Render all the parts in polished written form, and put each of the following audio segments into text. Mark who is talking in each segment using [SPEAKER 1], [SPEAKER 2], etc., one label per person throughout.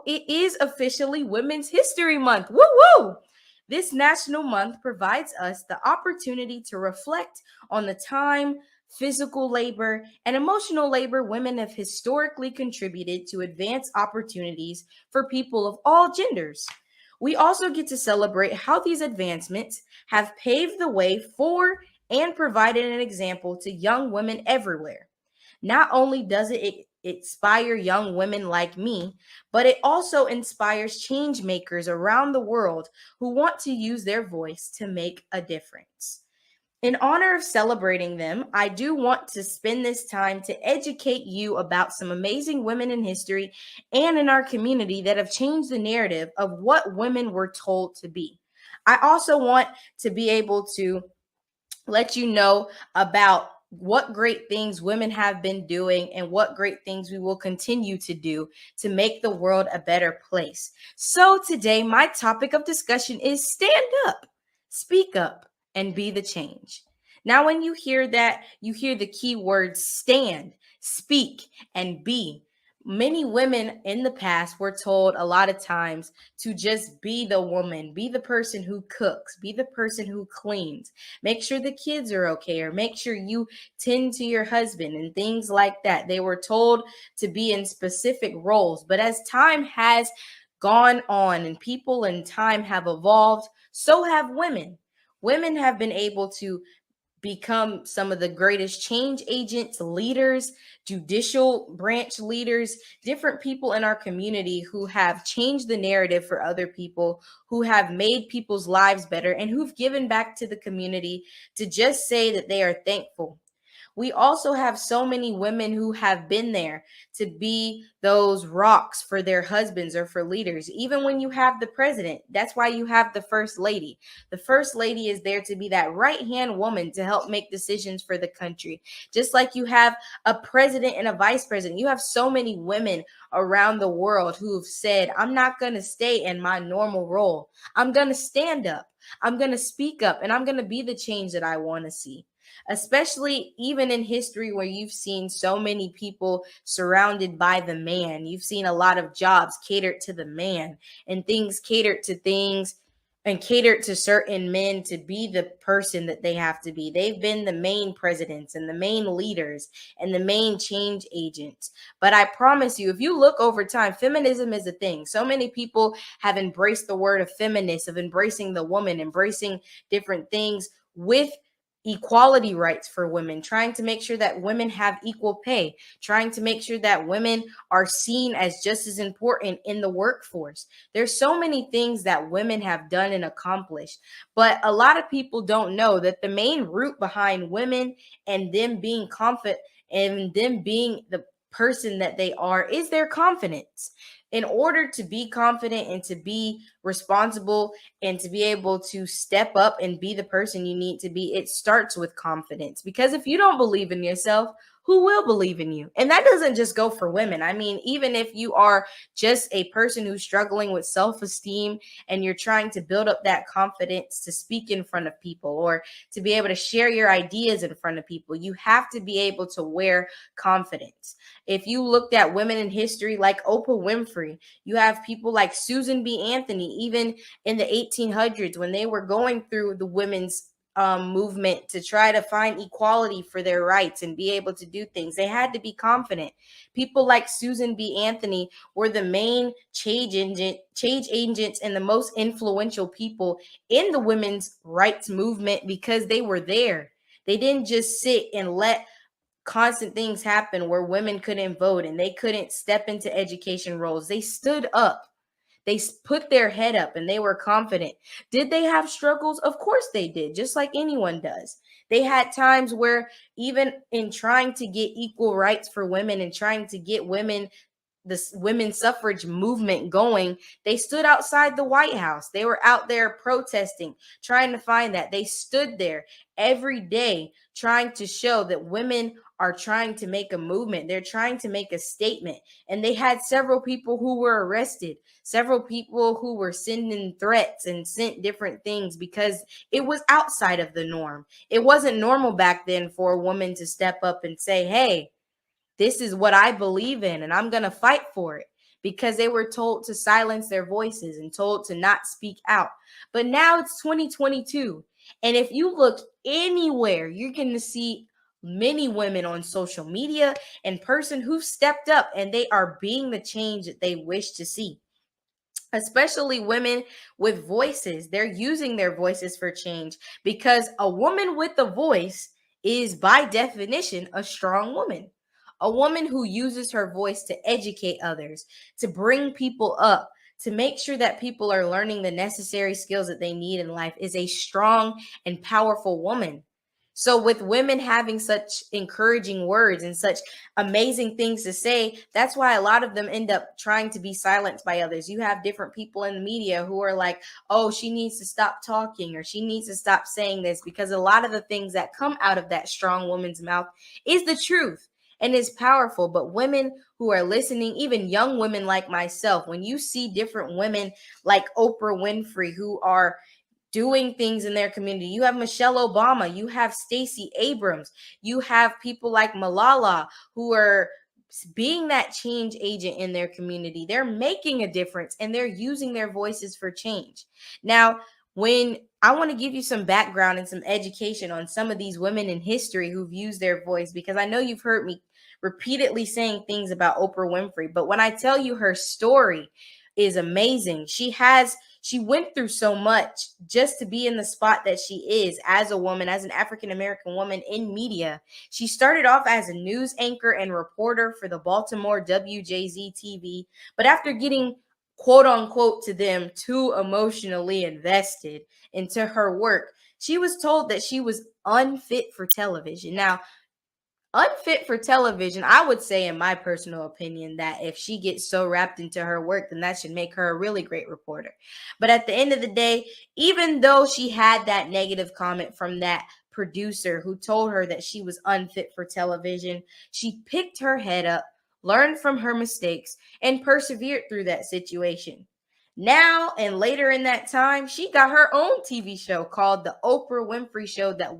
[SPEAKER 1] It is officially Women's History Month. Woo woo! This national month provides us the opportunity to reflect on the time, physical labor, and emotional labor women have historically contributed to advance opportunities for people of all genders. We also get to celebrate how these advancements have paved the way for and provided an example to young women everywhere. Not only does it inspire young women like me, but it also inspires change makers around the world who want to use their voice to make a difference. In honor of celebrating them, I do want to spend this time to educate you about some amazing women in history and in our community that have changed the narrative of what women were told to be. I also want to be able to let you know about what great things women have been doing and what great things we will continue to do to make the world a better place. So, today, my topic of discussion is stand up, speak up, and be the change. Now, when you hear that, you hear the key words stand, speak, and be. Many women in the past were told a lot of times to just be the woman, be the person who cooks, be the person who cleans, make sure the kids are okay, or make sure you tend to your husband and things like that. They were told to be in specific roles. But as time has gone on and people and time have evolved, so have women. Women have been able to become some of the greatest change agents, leaders, judicial branch leaders, different people in our community who have changed the narrative for other people, who have made people's lives better, and who've given back to the community to just say that they are thankful. We also have so many women who have been there to be those rocks for their husbands or for leaders. Even when you have the president, that's why you have the first lady. The first lady is there to be that right hand woman to help make decisions for the country. Just like you have a president and a vice president, you have so many women around the world who've said, I'm not going to stay in my normal role. I'm going to stand up. I'm going to speak up, and I'm going to be the change that I want to see, especially even in history where you've seen so many people surrounded by the man. You've seen a lot of jobs catered to the man and things catered to things and catered to certain men to be the person that they have to be. They've been the main presidents and the main leaders and the main change agents. But I promise you, if you look over time, feminism is a thing. So many people have embraced the word of feminist, of embracing the woman, embracing different things with equality rights for women, trying to make sure that women have equal pay, trying to make sure that women are seen as just as important in the workforce. There's so many things that women have done and accomplished, but a lot of people don't know that the main root behind women and them being confident and them being the person that they are is their confidence. In order to be confident and to be responsible and to be able to step up and be the person you need to be, it starts with confidence. Because if you don't believe in yourself, who will believe in you? And that doesn't just go for women. I mean, even if you are just a person who's struggling with self-esteem and you're trying to build up that confidence to speak in front of people or to be able to share your ideas in front of people, you have to be able to wear confidence. If you looked at women in history like Oprah Winfrey, you have people like Susan B. Anthony, even in the 1800s when they were going through the women's movement to try to find equality for their rights and be able to do things. They had to be confident. People like Susan B. Anthony were the main change agents and the most influential people in the women's rights movement because they were there. They didn't just sit and let constant things happened where women couldn't vote and they couldn't step into education roles, they stood up. They put their head up and they were confident. Did they have struggles? Of course they did, just like anyone does. They had times where, even in trying to get equal rights for women and trying to get women, this women's suffrage movement going, they stood outside the White House. They were out there protesting, trying to find that. They stood there every day trying to show that women are trying to make a movement. They're trying to make a statement. And they had several people who were arrested, several people who were sending threats and sent different things because it was outside of the norm. It wasn't normal back then for a woman to step up and say, hey, this is what I believe in, and I'm going to fight for it, because they were told to silence their voices and told to not speak out. But now it's 2022. And if you look anywhere, you're going to see many women on social media in person who've stepped up and they are being the change that they wish to see, especially women with voices. They're using their voices for change, because a woman with a voice is by definition a strong woman. A woman who uses her voice to educate others, to bring people up, to make sure that people are learning the necessary skills that they need in life is a strong and powerful woman. So, with women having such encouraging words and such amazing things to say, that's why a lot of them end up trying to be silenced by others. You have different people in the media who are like, oh, she needs to stop talking, or she needs to stop saying this, because a lot of the things that come out of that strong woman's mouth is the truth and is powerful. But women who are listening, even young women like myself, when you see different women like Oprah Winfrey who are doing things in their community. You have Michelle Obama, you have Stacey Abrams, you have people like Malala who are being that change agent in their community. They're making a difference and they're using their voices for change. Now, when I want to give you some background and some education on some of these women in history who've used their voice, because I know you've heard me repeatedly saying things about Oprah Winfrey, but when I tell you her story is amazing, she went through so much just to be in the spot that she is as a woman, as an African American woman in media. She started off as a news anchor and reporter for the Baltimore WJZ TV, but after getting, quote unquote, to them, too emotionally invested into her work, she was told that she was unfit for television. Now, unfit for television, I would say, in my personal opinion, that if she gets so wrapped into her work, then that should make her a really great reporter. But at the end of the day, even though she had that negative comment from that producer who told her that she was unfit for television, she picked her head up, learned from her mistakes, and persevered through that situation. Now and later in that time, she got her own TV show called The Oprah Winfrey Show that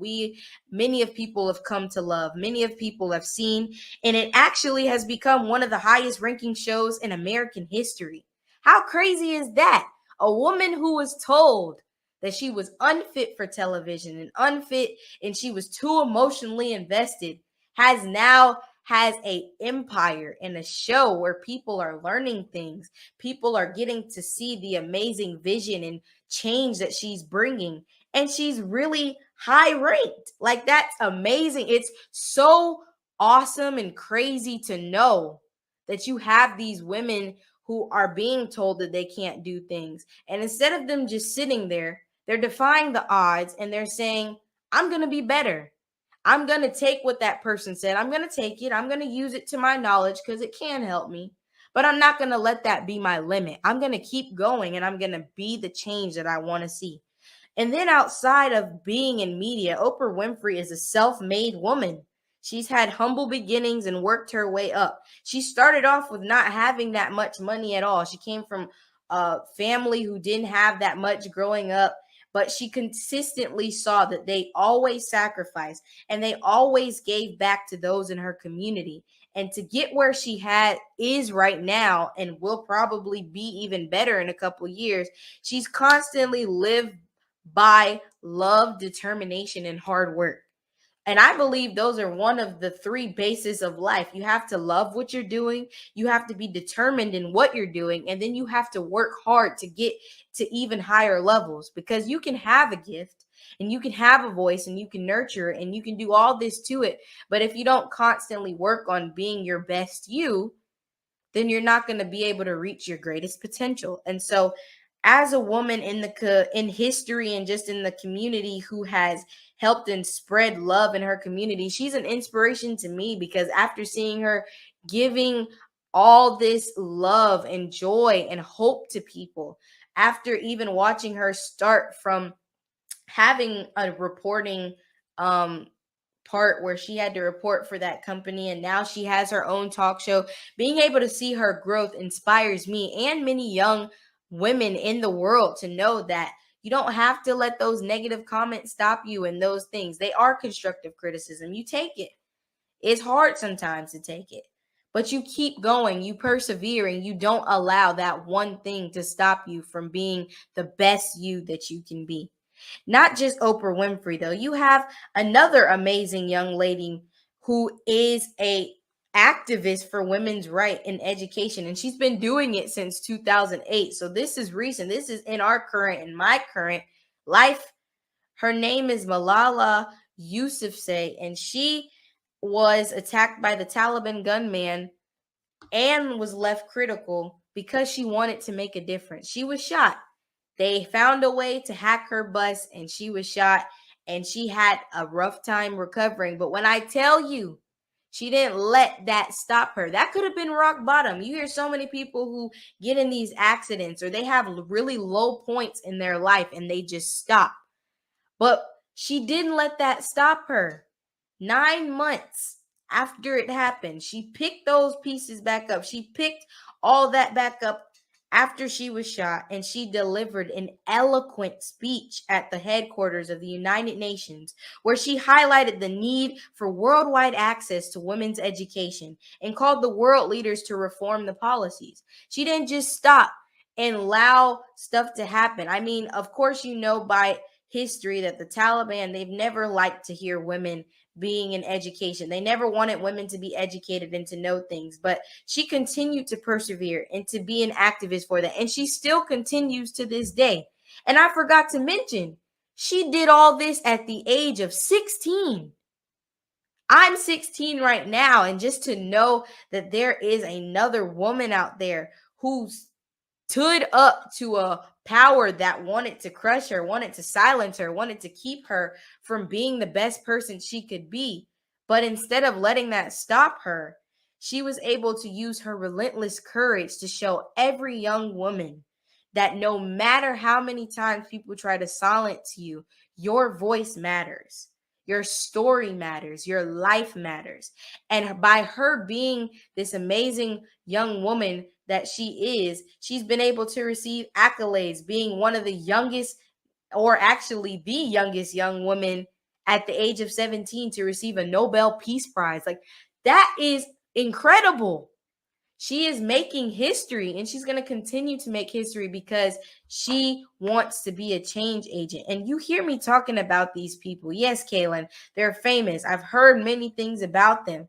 [SPEAKER 1] many of people have come to love, many of people have seen, and it actually has become one of the highest ranking shows in American history. How crazy is that? A woman who was told that she was unfit for television and unfit, and she was too emotionally invested, has a empire and a show where people are learning things. People are getting to see the amazing vision and change that she's bringing, and she's really high ranked. Like, that's amazing. It's so awesome and crazy to know that you have these women who are being told that they can't do things, and instead of them just sitting there, they're defying the odds and they're saying, I'm going to be better. I'm going to take what that person said. I'm going to take it. I'm going to use it to my knowledge because it can help me. But I'm not going to let that be my limit. I'm going to keep going and I'm going to be the change that I want to see. And then outside of being in media, Oprah Winfrey is a self-made woman. She's had humble beginnings and worked her way up. She started off with not having that much money at all. She came from a family who didn't have that much growing up, but she consistently saw that they always sacrificed and they always gave back to those in her community. And to get where she is right now, and will probably be even better in a couple of years, she's constantly lived by love, determination, and hard work. And I believe those are one of the three bases of life. You have to love what you're doing, you have to be determined in what you're doing, and then you have to work hard to get to even higher levels, because you can have a gift, And you can have a voice and you can nurture it and you can do all this to it. But if you don't constantly work on being your best you, then you're not going to be able to reach your greatest potential. And so as a woman in in history and just in the community who has helped and spread love in her community, she's an inspiration to me, because after seeing her giving all this love and joy and hope to people, after even watching her start from having a reporting um part where she had to report for that company, and now she has her own talk show, being able to see her growth inspires me and many young women in the world to know that you don't have to let those negative comments stop you, and those things, they are constructive criticism. You take it. It's hard sometimes to take it, but you keep going, you persevere, and you don't allow that one thing to stop you from being the best you that you can be. Not just Oprah Winfrey, though. You have another amazing young lady who is a activist for women's right in education, and she's been doing it since 2008. So this is recent. This is in my current life. Her name is Malala Yousafzai, and she was attacked by the Taliban gunman and was left critical because she wanted to make a difference. She was shot. They found a way to hack her bus and she was shot, and she had a rough time recovering. But when I tell you, she didn't let that stop her. That could have been rock bottom. You hear so many people who get in these accidents or they have really low points in their life and they just stop. But she didn't let that stop her. 9 months after it happened, she picked those pieces back up. She picked all that back up after she was shot, and she delivered an eloquent speech at the headquarters of the United Nations, where she highlighted the need for worldwide access to women's education and called the world leaders to reform the policies. She didn't just stop and allow stuff to happen. I mean, of course, you know by history that the Taliban, they've never liked to hear women being in education. They never wanted women to be educated and to know things, but she continued to persevere and to be an activist for that. And she still continues to this day. And I forgot to mention, she did all this at the age of 16. I'm 16 right now. And just to know that there is another woman out there who's stood up to a power that wanted to crush her, wanted to silence her, wanted to keep her from being the best person she could be. But instead of letting that stop her, she was able to use her relentless courage to show every young woman that no matter how many times people try to silence you, your voice matters. Your story matters. Your life matters. And by her being this amazing young woman that she is, she's been able to receive accolades, being one of the youngest, or actually the youngest young woman at the age of 17 to receive a Nobel Peace Prize. Like, that is incredible. She is making history, and she's going to continue to make history because she wants to be a change agent. And you hear me talking about these people. Yes, Kaylin, they're famous. I've heard many things about them.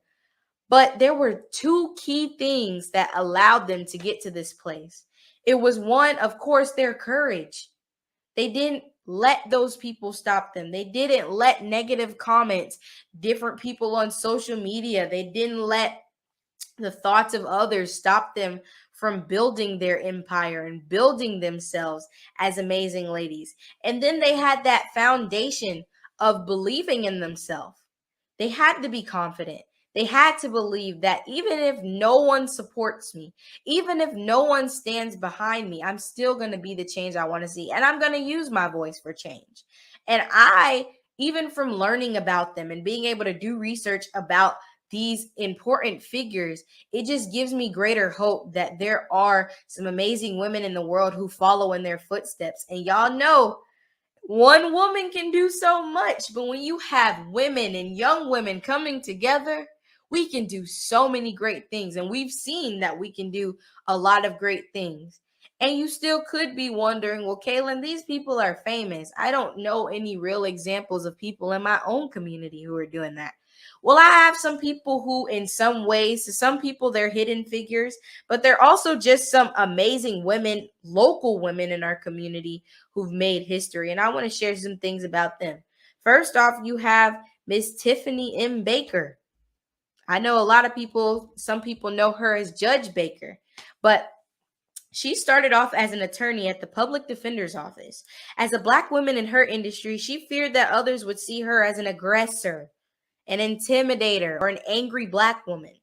[SPEAKER 1] But there were two key things that allowed them to get to this place. It was one, of course, their courage. They didn't let those people stop them. They didn't let negative comments, different people on social media, they didn't let the thoughts of others stop them from building their empire and building themselves as amazing ladies. And then they had that foundation of believing in themselves. They had to be confident. They had to believe that even if no one supports me, even if no one stands behind me, I'm still going to be the change I want to see. And I'm going to use my voice for change. And even from learning about them and being able to do research about these important figures, it just gives me greater hope that there are some amazing women in the world who follow in their footsteps. And y'all know, one woman can do so much, but when you have women and young women coming together, we can do so many great things. And we've seen that we can do a lot of great things. And you still could be wondering, well, Kaylin, these people are famous. I don't know any real examples of people in my own community who are doing that. Well, I have some people who, in some ways, to some people, they're hidden figures, but they're also just some amazing women, local women in our community who've made history. And I want to share some things about them. First off, you have Miss Tiffany M. Baker. I know a lot of people, some people know her as Judge Baker, but she started off as an attorney at the public defender's office. As a black woman in her industry, she feared that others would see her as an aggressor, an intimidator, or an angry black woman.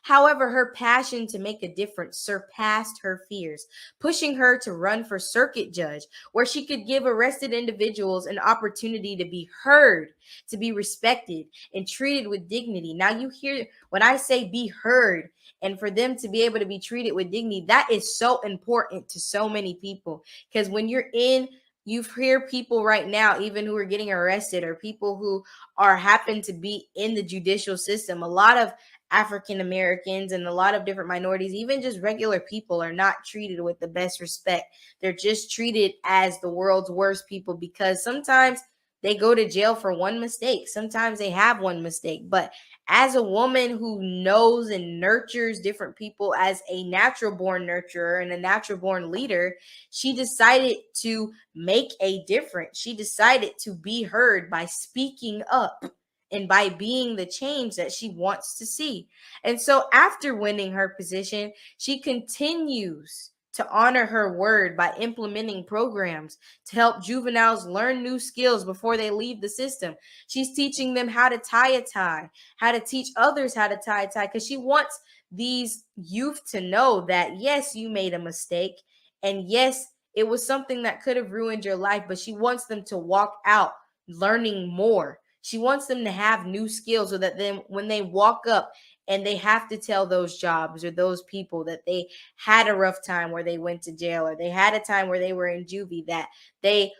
[SPEAKER 1] However, her passion to make a difference surpassed her fears, pushing her to run for circuit judge, where she could give arrested individuals an opportunity to be heard, to be respected, and treated with dignity. Now, you hear when I say be heard, and for them to be able to be treated with dignity, that is so important to so many people. Because when you're in, you hear people right now, even who are getting arrested, or people who are happen to be in the judicial system. A lot of African Americans and a lot of different minorities, even just regular people, are not treated with the best respect. They're just treated as the world's worst people because sometimes they go to jail for one mistake. Sometimes they have one mistake. But as a woman who knows and nurtures different people as a natural born nurturer and a natural born leader, she decided to make a difference. She decided to be heard by speaking up and by being the change that she wants to see. And so after winning her position, she continues to honor her word by implementing programs to help juveniles learn new skills before they leave the system. She's teaching them how to tie a tie, how to teach others how to tie a tie, because she wants these youth to know that, yes, you made a mistake. And yes, it was something that could have ruined your life, but she wants them to walk out learning more. She wants them to have new skills so that then when they walk up and they have to tell those jobs or those people that they had a rough time where they went to jail or they had a time where they were in juvie, that they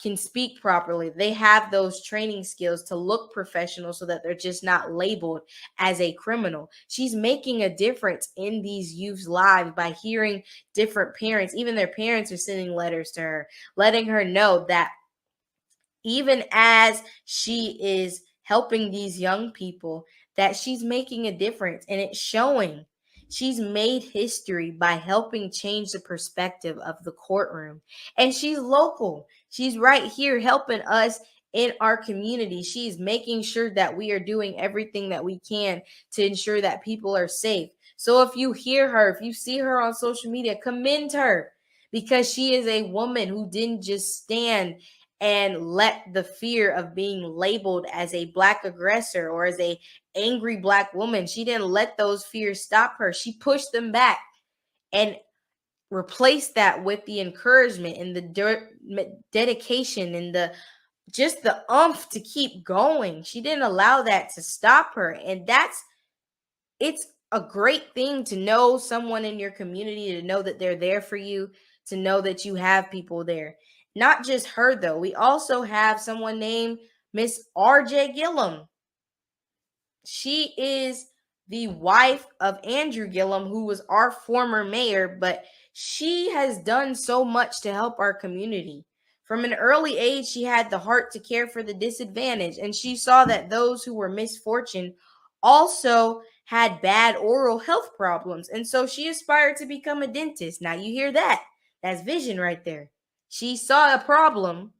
[SPEAKER 1] can speak properly. They have those training skills to look professional so that they're just not labeled as a criminal. She's making a difference in these youth's lives by hearing different parents, even their parents are sending letters to her, letting her know that even as she is helping these young people, that she's making a difference and it's showing. She's made history by helping change the perspective of the courtroom. And she's local. She's right here helping us in our community. She's making sure that we are doing everything that we can to ensure that people are safe. So if you hear her, if you see her on social media, commend her, because she is a woman who didn't just stand and let the fear of being labeled as a black aggressor or as a angry black woman, she didn't let those fears stop her. She pushed them back and replaced that with the encouragement and the dedication and the just the umph to keep going. She didn't allow that to stop her. And it's a great thing to know someone in your community, to know that they're there for you, to know that you have people there. Not just her, though. We also have someone named Miss RJ Gillum. She is the wife of Andrew Gillum, who was our former mayor, but she has done so much to help our community. From an early age, she had the heart to care for the disadvantaged, and she saw that those who were misfortunate also had bad oral health problems. And so she aspired to become a dentist. Now, you hear that? That's vision right there. She saw a problem,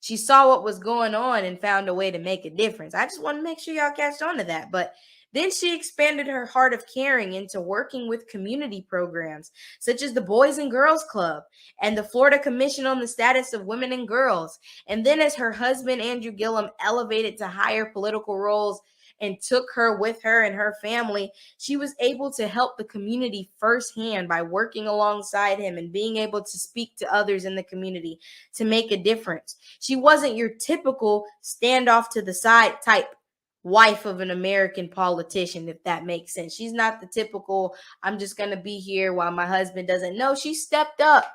[SPEAKER 1] she saw what was going on and found a way to make a difference. I just want to make sure y'all catch on to that. But then she expanded her heart of caring into working with community programs such as the Boys and Girls Club and the Florida Commission on the Status of Women and Girls. And then as her husband, Andrew Gillum, elevated to higher political roles and took her with her and her family, she was able to help the community firsthand by working alongside him and being able to speak to others in the community to make a difference. She wasn't your typical standoff to the side type wife of an American politician, if that makes sense. She's not the typical, I'm just going to be here while my husband doesn't. No, she stepped up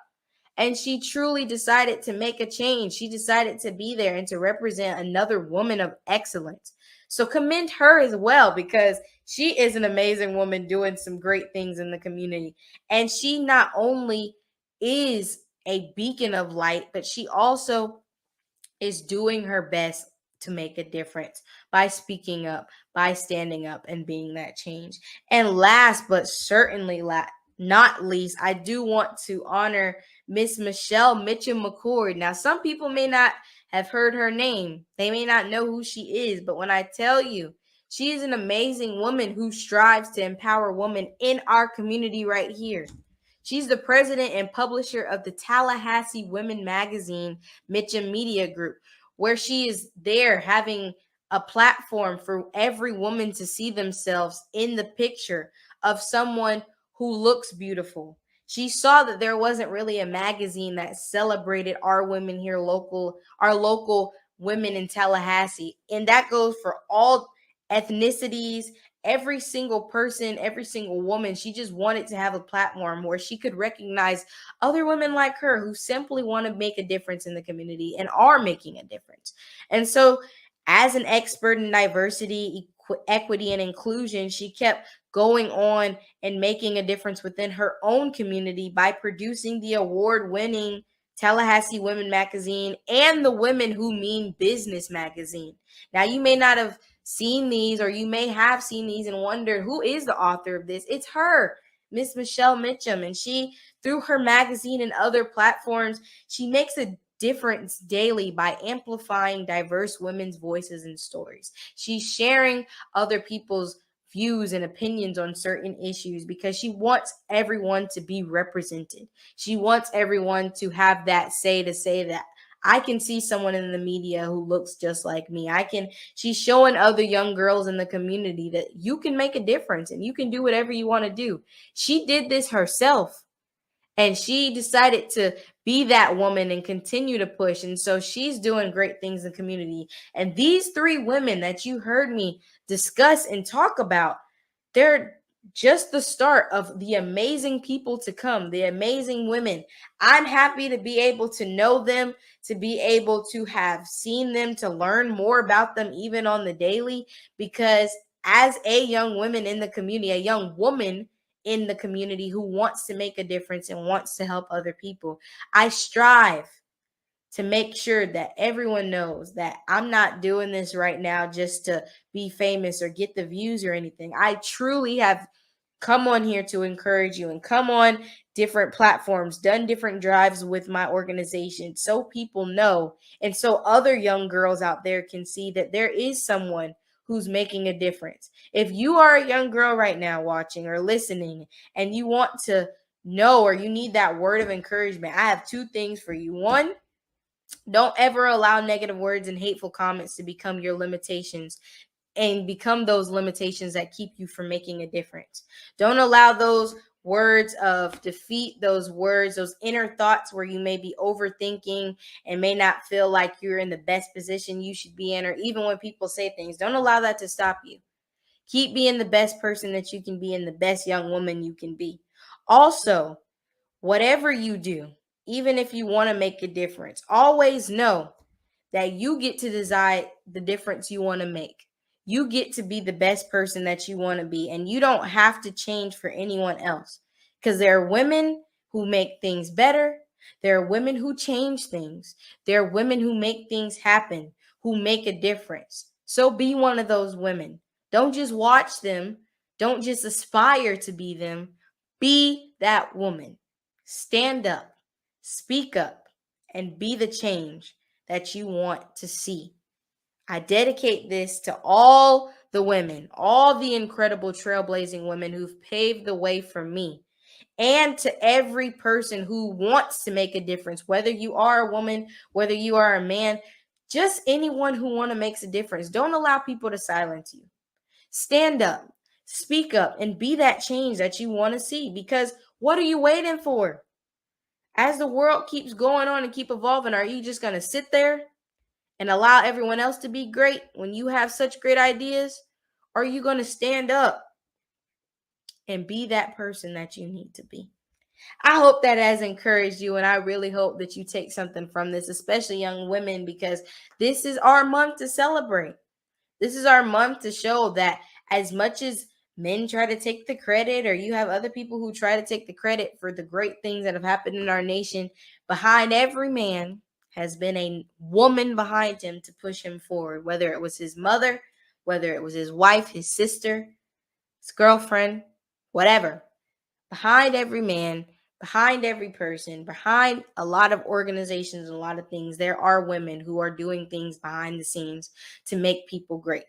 [SPEAKER 1] and she truly decided to make a change. She decided to be there and to represent another woman of excellence. So commend her as well, because she is an amazing woman doing some great things in the community. And she not only is a beacon of light, but she also is doing her best to make a difference by speaking up, by standing up, and being that change. And last but certainly not least, I do want to honor Miss Michelle Mitchell McCord. Now, some people may not have heard her name, they may not know who she is, but when I tell you, she is an amazing woman who strives to empower women in our community right here. She's the president and publisher of the Tallahassee Women magazine, Mitchum Media Group, where she is there having a platform for every woman to see themselves in the picture of someone who looks beautiful. She saw that there wasn't really a magazine that celebrated our women here our local women in Tallahassee. And that goes for all ethnicities, every single person, every single woman. She just wanted to have a platform where she could recognize other women like her who simply want to make a difference in the community and are making a difference. And so, as an expert in diversity, equity, and inclusion, she kept going on and making a difference within her own community by producing the award-winning Tallahassee Women magazine and the Women Who Mean Business magazine. Now, you may not have seen these, or you may have seen these and wondered who is the author of this. It's her, Miss Michelle Mitchum, and she, through her magazine and other platforms, she makes a difference daily by amplifying diverse women's voices and stories. She's sharing other people's views and opinions on certain issues because she wants everyone to be represented. She wants everyone to have that say to say that I can see someone in the media who looks just like me. She's showing other young girls in the community that you can make a difference and you can do whatever you want to do. She did this herself. And she decided to be that woman and continue to push. And so she's doing great things in the community. And these three women that you heard me discuss and talk about, they're just the start of the amazing people to come, the amazing women. I'm happy to be able to know them, to be able to have seen them, to learn more about them even on the daily, because as a young woman in the community, a young woman in the community who wants to make a difference and wants to help other people, I strive to make sure that everyone knows that I'm not doing this right now just to be famous or get the views or anything. I truly have come on here to encourage you and come on different platforms, done different drives with my organization so people know and so other young girls out there can see that there is someone who's making a difference. If you are a young girl right now watching or listening and you want to know or you need that word of encouragement, I have two things for you. One, don't ever allow negative words and hateful comments to become your limitations and become those limitations that keep you from making a difference. Don't allow those words of defeat, those words, those inner thoughts where you may be overthinking and may not feel like you're in the best position you should be in, or even when people say things, don't allow that to stop you. Keep being the best person that you can be and the best young woman you can be. Also, whatever you do, even if you want to make a difference, always know that you get to decide the difference you want to make. You get to be the best person that you want to be, and you don't have to change for anyone else, because there are women who make things better. There are women who change things. There are women who make things happen, who make a difference. So be one of those women. Don't just watch them. Don't just aspire to be them. Be that woman. Stand up, speak up, and be the change that you want to see. I dedicate this to all the women, all the incredible trailblazing women who've paved the way for me, and to every person who wants to make a difference, whether you are a woman, whether you are a man, just anyone who wants to make a difference. Don't allow people to silence you. Stand up, speak up, and be that change that you want to see, because what are you waiting for? As the world keeps going on and keep evolving, are you just going to sit there and allow everyone else to be great when you have such great ideas? Or are you going to stand up and be that person that you need to be? I hope that has encouraged you, and I really hope that you take something from this, especially young women, because this is our month to celebrate. This is our month to show that as much as men try to take the credit, or you have other people who try to take the credit for the great things that have happened in our nation, behind every man has been a woman behind him to push him forward, whether it was his mother, whether it was his wife, his sister, his girlfriend, whatever. Behind every man, behind every person, behind a lot of organizations, a lot of things, there are women who are doing things behind the scenes to make people great.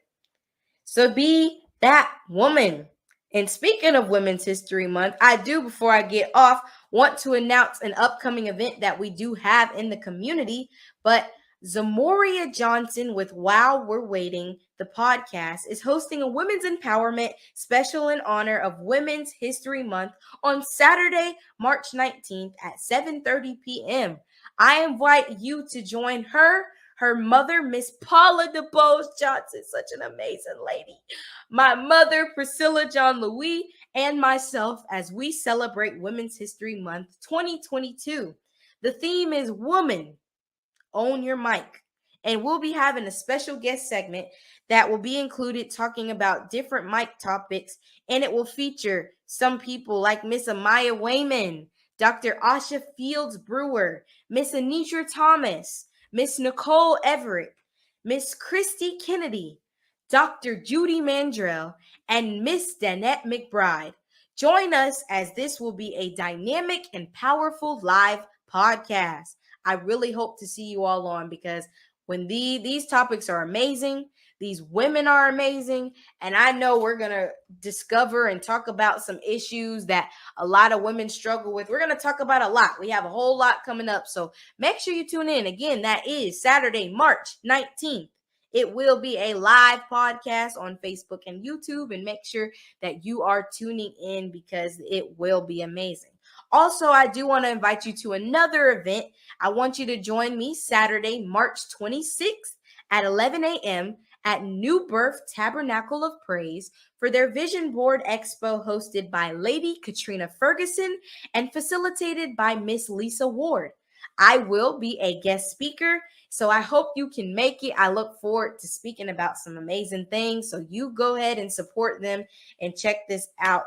[SPEAKER 1] So be that woman. And speaking of Women's History Month, I do, before I get off, want to announce an upcoming event that we do have in the community. But Zamoria Johnson with While We're Waiting, the podcast, is hosting a women's empowerment special in honor of Women's History Month on Saturday, March 19th at 7:30 p.m. I invite you to join her mother, Miss Paula DeBose Johnson, such an amazing lady, my mother, Priscilla John Louis, and myself as we celebrate Women's History Month 2022. The theme is Woman, Own Your Mic. And we'll be having a special guest segment that will be included talking about different mic topics, and it will feature some people like Miss Amaya Wayman, Dr. Asha Fields Brewer, Miss Anitra Thomas, Miss Nicole Everett, Miss Christy Kennedy, Dr. Judy Mandrell, and Miss Danette McBride. Join us as this will be a dynamic and powerful live podcast. I really hope to see you all on, because when these topics are amazing, these women are amazing, and I know we're going to discover and talk about some issues that a lot of women struggle with. We're going to talk about a lot. We have a whole lot coming up, so make sure you tune in. Again, that is Saturday, March 19th. It will be a live podcast on Facebook and YouTube, and make sure that you are tuning in because it will be amazing. Also, I do want to invite you to another event. I want you to join me Saturday, March 26th at 11 a.m. at New Birth Tabernacle of Praise for their Vision Board Expo, hosted by Lady Katrina Ferguson and facilitated by Miss Lisa Ward. I will be a guest speaker, so I hope you can make it. I look forward to speaking about some amazing things, so you go ahead and support them and check this out.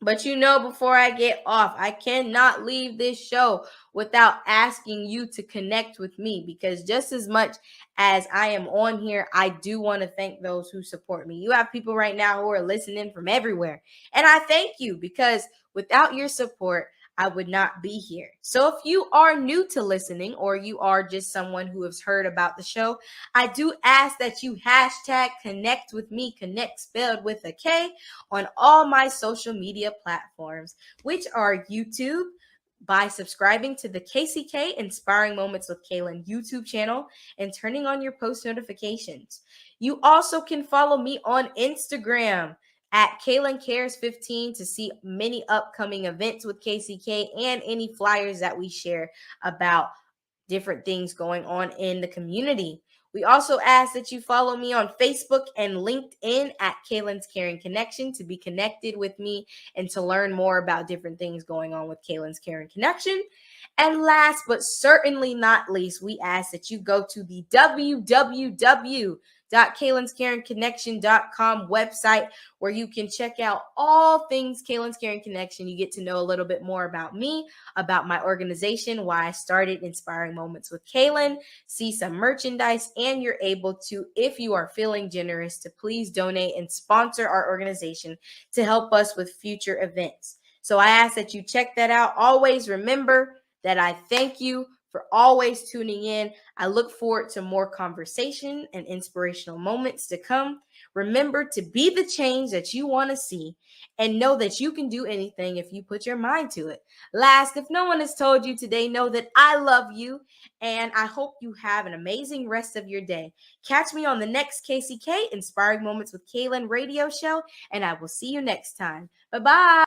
[SPEAKER 1] But before I get off, I cannot leave this show without asking you to connect with me, because just as much as I am on here, I do want to thank those who support me. You have people right now who are listening from everywhere, and I thank you, because without your support, I would not be here. So if you are new to listening, or you are just someone who has heard about the show, I do ask that you hashtag connect with me, connect spelled with a K, on all my social media platforms, which are YouTube, by subscribing to the KCK Inspiring Moments with Kaylin YouTube channel and turning on your post notifications. You also can follow me on Instagram at Kaylin Cares 15 to see many upcoming events with KCK and any flyers that we share about different things going on in the community. We also ask that you follow me on Facebook and LinkedIn at Kaylin's Caring Connection to be connected with me and to learn more about different things going on with Kaylin's Caring Connection. And last but certainly not least, we ask that you go to the www.kaylinscaringconnection.com website, where you can check out all things Kaylin's Caring Connection. You get to know a little bit more about me, about my organization, why I started Inspiring Moments with Kaylin, see some merchandise, and you're able to, if you are feeling generous, to please donate and sponsor our organization to help us with future events. So I ask that you check that out. Always remember that I thank you for always tuning in. I look forward to more conversation and inspirational moments to come. Remember to be the change that you want to see, and know that you can do anything if you put your mind to it. Last, if no one has told you today, know that I love you, and I hope you have an amazing rest of your day. Catch me on the next KCK Inspiring Moments with Kaylin radio show, and I will see you next time. Bye-bye.